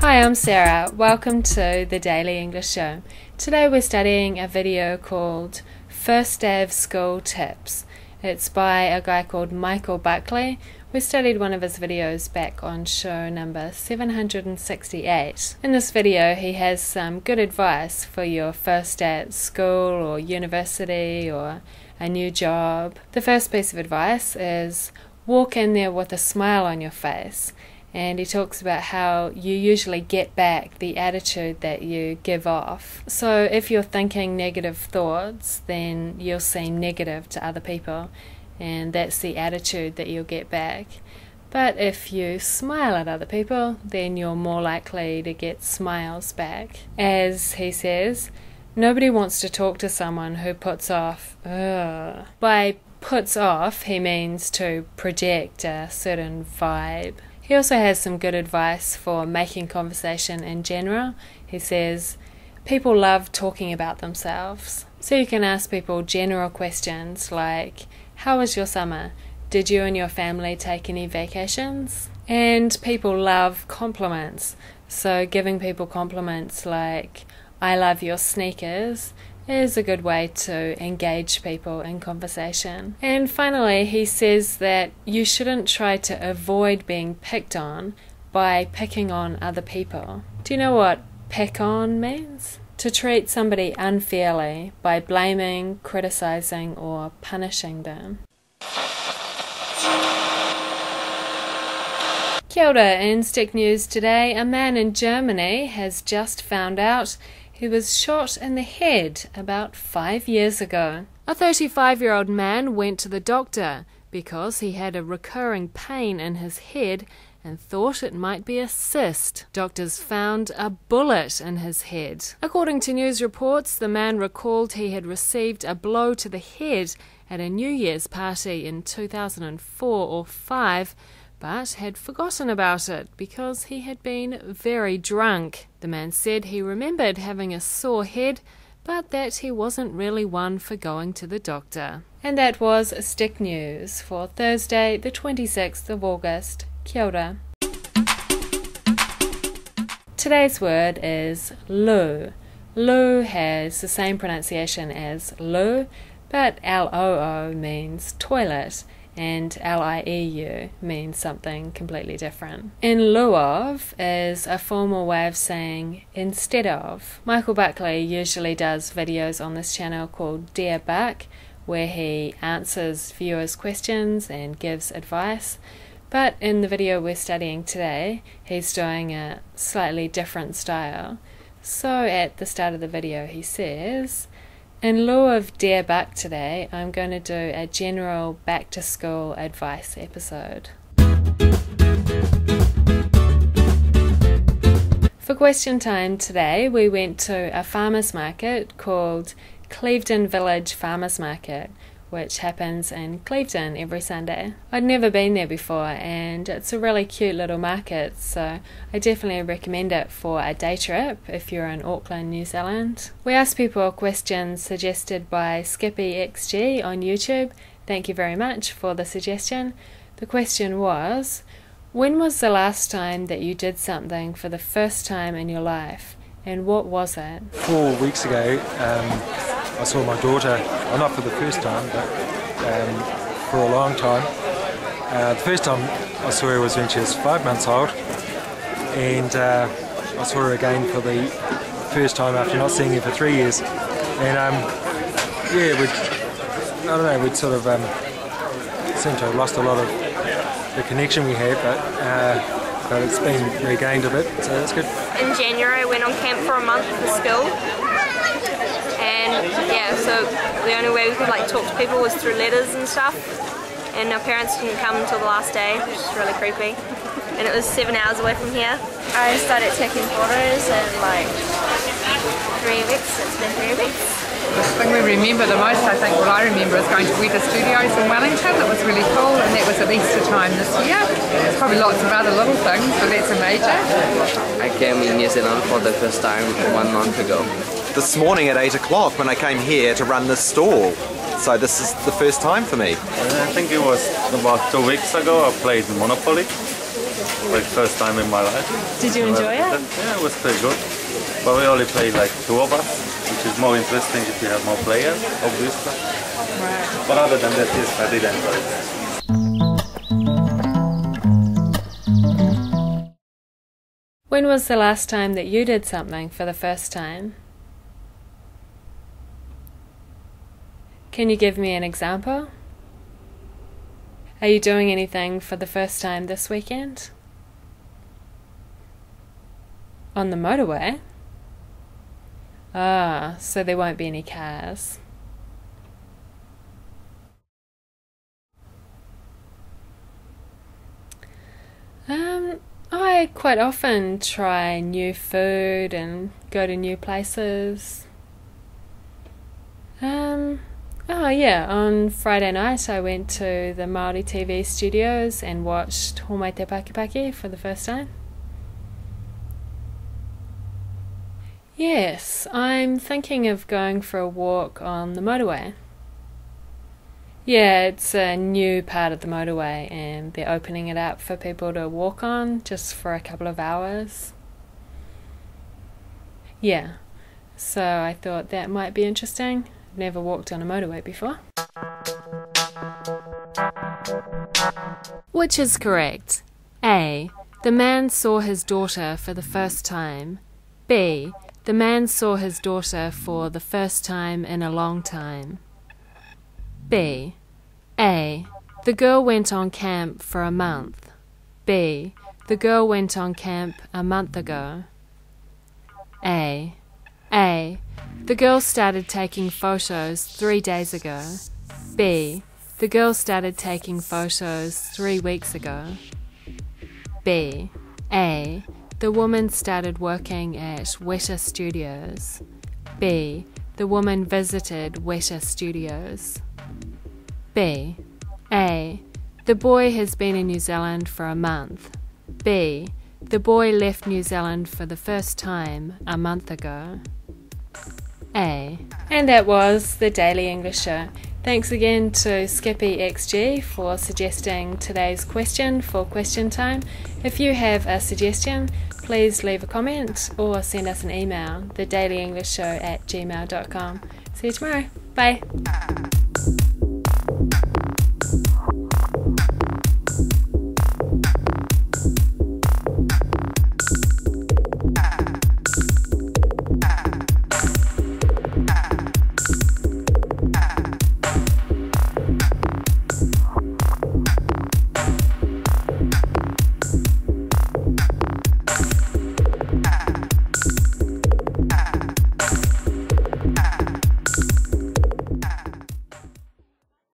Hi, I'm Sarah. Welcome to the Daily English Show. Today we're studying a video called First Day of School Tips. It's by a guy called Michael Buckley. We studied one of his videos back on show number 768. In this video he has some good advice for your first day at school or university or a new job. The first piece of advice is walk in there with a smile on your face. And he talks about how you usually get back the attitude that you give off. So if you're thinking negative thoughts, then you'll seem negative to other people, and that's the attitude that you'll get back. But if you smile at other people, then you're more likely to get smiles back. As he says, nobody wants to talk to someone who puts off, ugh. By puts off, he means to project a certain vibe. He also has some good advice for making conversation in general. He says, people love talking about themselves. So you can ask people general questions like, how was your summer? Did you and your family take any vacations? And people love compliments. So giving people compliments like, I love your sneakers, is a good way to engage people in conversation. And finally, he says that you shouldn't try to avoid being picked on by picking on other people. Do you know what pick on means? To treat somebody unfairly by blaming, criticizing, or punishing them. Kia ora, in Stick News today, a man in Germany has just found out he was shot in the head about 5 years ago. A 35-year-old man went to the doctor because he had a recurring pain in his head and thought it might be a cyst. Doctors found a bullet in his head. According to news reports, the man recalled he had received a blow to the head at a New Year's party in 2004 or 5, but had forgotten about it because he had been very drunk. The man said he remembered having a sore head, but that he wasn't really one for going to the doctor. And that was Stick News for Thursday, the 26th of August. Kia ora. Today's word is Lieu. Lieu has the same pronunciation as Lieu, but L-O-O means toilet, and L-I-E-U means something completely different. In lieu of is a formal way of saying instead of. Michael Buckley usually does videos on this channel called Dear Buck, where he answers viewers' questions and gives advice. But in the video we're studying today, he's doing a slightly different style. So at the start of the video he says, in lieu of Dear Buck today, I'm going to do a general back-to-school advice episode. For question time today, we went to a farmer's market called Clevedon Village Farmer's Market, which happens in Clevedon every Sunday. I'd never been there before, and it's a really cute little market, so I definitely recommend it for a day trip if you're in Auckland, New Zealand. We asked people questions suggested by skippyXG on YouTube. Thank you very much for the suggestion. The question was, when was the last time that you did something for the first time in your life, and what was it? 4 weeks ago, I saw my daughter, well, not for the first time, but for a long time. The first time I saw her was when she was 5 months old, and I saw her again for the first time after not seeing her for 3 years. And yeah, we'd sort of seemed to have lost a lot of the connection we had, but it's been regained a bit, so that's good. In January I went on camp for a month for school. And yeah, so the only way we could talk to people was through letters and stuff, and our parents didn't come until the last day, which is really creepy, and it was 7 hours away from here. I started taking photos in 3 weeks. It's been 3 weeks. The thing we remember the most, I think, what I remember is going to Weather Studios in Wellington. It was really cool, and that was at Easter time this year. There's probably lots of other little things, but that's a major. I came in New Zealand for the first time 1 month ago. This morning at 8 o'clock when I came here to run this stall. So this is the first time for me. I think it was about 2 weeks ago I played Monopoly. like first time in my life. Did you enjoy it? Yeah, it was pretty good. But we only played like 2 of us, which is more interesting if we have more players, obviously. Right. But other than that, yes, I did enjoy it. When was the last time that you did something for the first time? Can you give me an example? Are you doing anything for the first time this weekend? On the motorway? Ah, so there won't be any cars. I quite often try new food and go to new places. Oh yeah, on Friday night I went to the Māori TV studios and watched Homai Te Pakipaki for the first time. Yes, I'm thinking of going for a walk on the motorway. Yeah, it's a new part of the motorway and they're opening it up for people to walk on just for a couple of hours. Yeah, so I thought that might be interesting. I've never walked on a motorway before. Which is correct? A. The man saw his daughter for the first time. B. The man saw his daughter for the first time in a long time. B. A. The girl went on camp for a month. B. The girl went on camp a month ago. A. The girl started taking photos 3 days ago. B. The girl started taking photos 3 weeks ago. B. A. The woman started working at Weta Studios. B. The woman visited Weta Studios. B. A. The boy has been in New Zealand for a month. B. The boy left New Zealand for the first time a month ago. A. And that was the Daily English Show. Thanks again to skippyXG for suggesting today's question for question time. If you have a suggestion, please leave a comment or send us an email, thedailyenglishtshow@gmail.com. See you tomorrow. Bye.